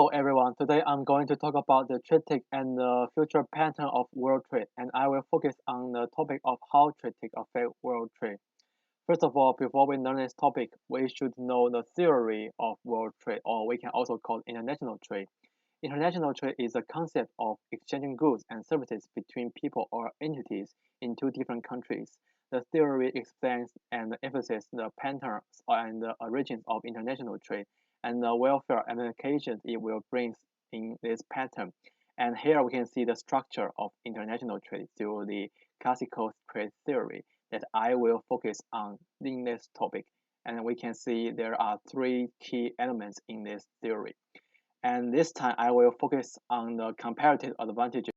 Hello everyone, today I'm going to talk about the TradeTech and the future pattern of world trade, and I will focus on the topic of how TradeTech affect world trade. First of all, before we learn this topic, we should know the theory of world trade, or we can also call international trade. International trade is a concept of exchanging goods and services between people or entities in two different countries. The theory explains and emphasizes the patterns and the origins of international trade and the welfare applications it will bring in this pattern. And here we can see the structure of international trade through the classical trade theory that I will focus on in this topic. And we can see there are three key elements in this theory. And this time I will focus on the comparative advantages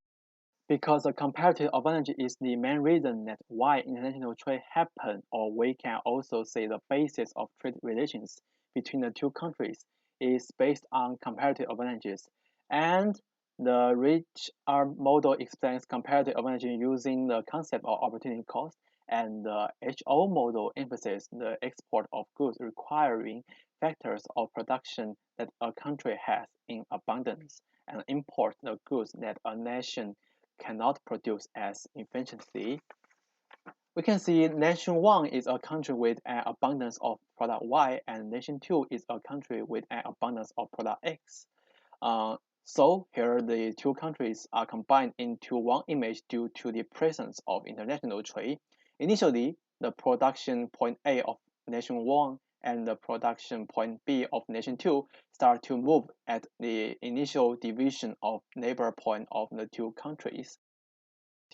because the comparative advantage is the main reason that why international trade happen, or we can also say the basis of trade relations between the two countries is based on comparative advantages. And the rich arm model explains comparative advantage using the concept of opportunity cost, and the HO model emphasizes the export of goods requiring factors of production that a country has in abundance and import the goods that a nation cannot produce as efficiently. We can see nation 1 is a country with an abundance of product Y, and nation 2 is a country with an abundance of product X. So here the two countries are combined into one image due to the presence of international trade. Initially, the production point A of nation 1 and the production point B of nation 2 start to move at the initial division of neighbor point of the two countries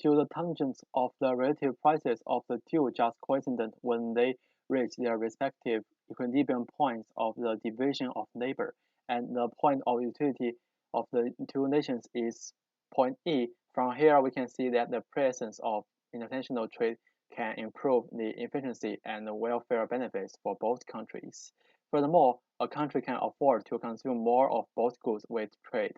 till the tangents of the relative prices of the two just coincident when they reach their respective equilibrium points of the division of labor, and the point of utility of the two nations is point E. From here, we can see that the presence of international trade can improve the efficiency and the welfare benefits for both countries. Furthermore, a country can afford to consume more of both goods with trade.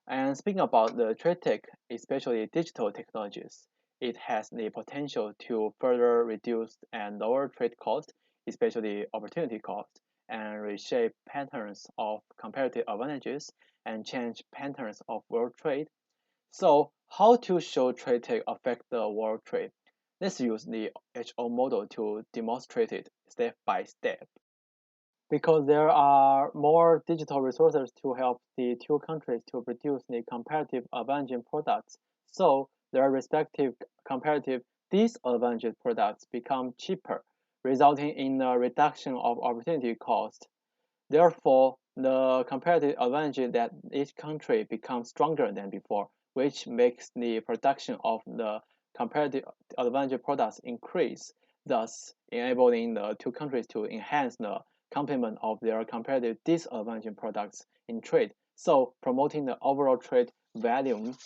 And speaking about the trade tech, especially digital technologies, it has the potential to further reduce and lower trade costs, especially opportunity costs, and reshape patterns of comparative advantages and change patterns of world trade. So, how to show trade tech affect the world trade? Let's use the HO model to demonstrate it step by step. Because there are more digital resources to help the two countries to produce the comparative advantage products. So their respective comparative disadvantage products become cheaper, resulting in a reduction of opportunity cost. Therefore, the comparative advantage that each country becomes stronger than before, which makes the production of the comparative advantage products increase, thus enabling the two countries to enhance the complement of their comparative disadvantage products in trade, so promoting the overall trade volume.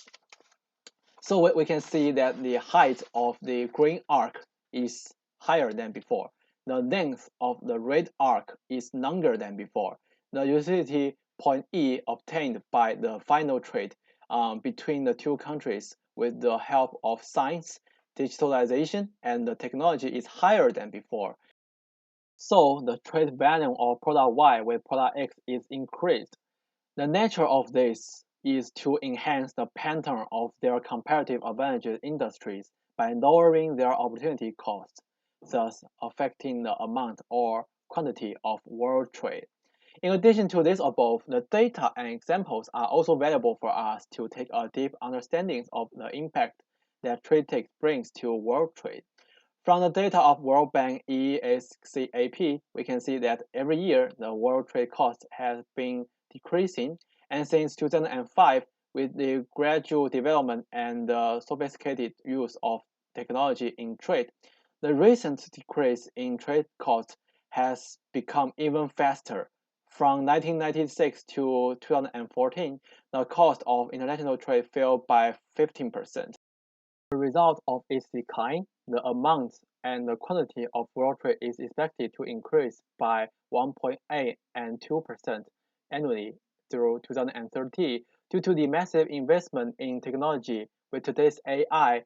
So we can see that the height of the green arc is higher than before. The length of the red arc is longer than before. The utility point E obtained by the final trade between the two countries with the help of science, digitalization, and the technology is higher than before. So the trade value of product Y with product X is increased. The nature of this is to enhance the pattern of their comparative advantage industries by lowering their opportunity costs, thus affecting the amount or quantity of world trade. In addition to this above, the data and examples are also valuable for us to take a deep understanding of the impact that TradeTech brings to world trade. From the data of World Bank ESCAP, we can see that every year the world trade cost has been decreasing, and since 2005, with the gradual development and the sophisticated use of technology in trade, the recent decrease in trade costs has become even faster. From 1996 to 2014, the cost of international trade fell by 15%. The result of its decline, the amount and the quantity of world trade is expected to increase by 1.8 and 2% annually through 2030 due to the massive investment in technology with today's AI,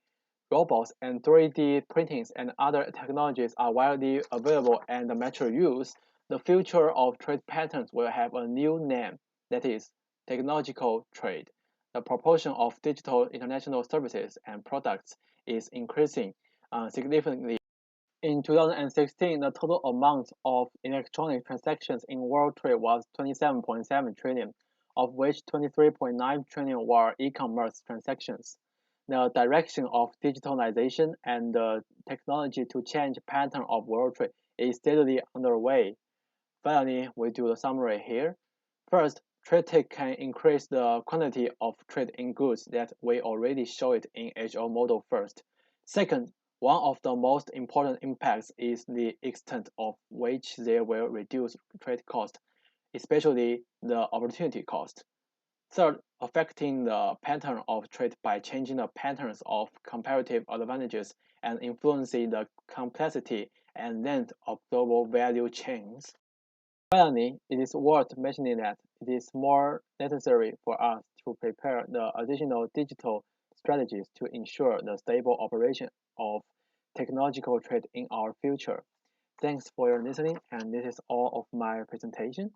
robots, and 3D printings and other technologies are widely available and mature use. The future of trade patterns will have a new name, that is technological trade. The proportion of digital international services and products is increasing significantly. In 2016, the total amount of electronic transactions in world trade was 27.7 trillion, of which 23.9 trillion were e-commerce transactions. The direction of digitalization and the technology to change pattern of world trade is steadily underway. Finally, we do the summary here. First, TradeTech can increase the quantity of trade in goods that we already show it in HO model first. Second, one of the most important impacts is the extent of which they will reduce trade cost, especially the opportunity cost. Third, affecting the pattern of trade by changing the patterns of comparative advantages and influencing the complexity and length of global value chains. Finally, it is worth mentioning that it is more necessary for us to prepare the additional digital strategies to ensure the stable operation of technological trade in our future. Thanks for your listening, and this is all of my presentation.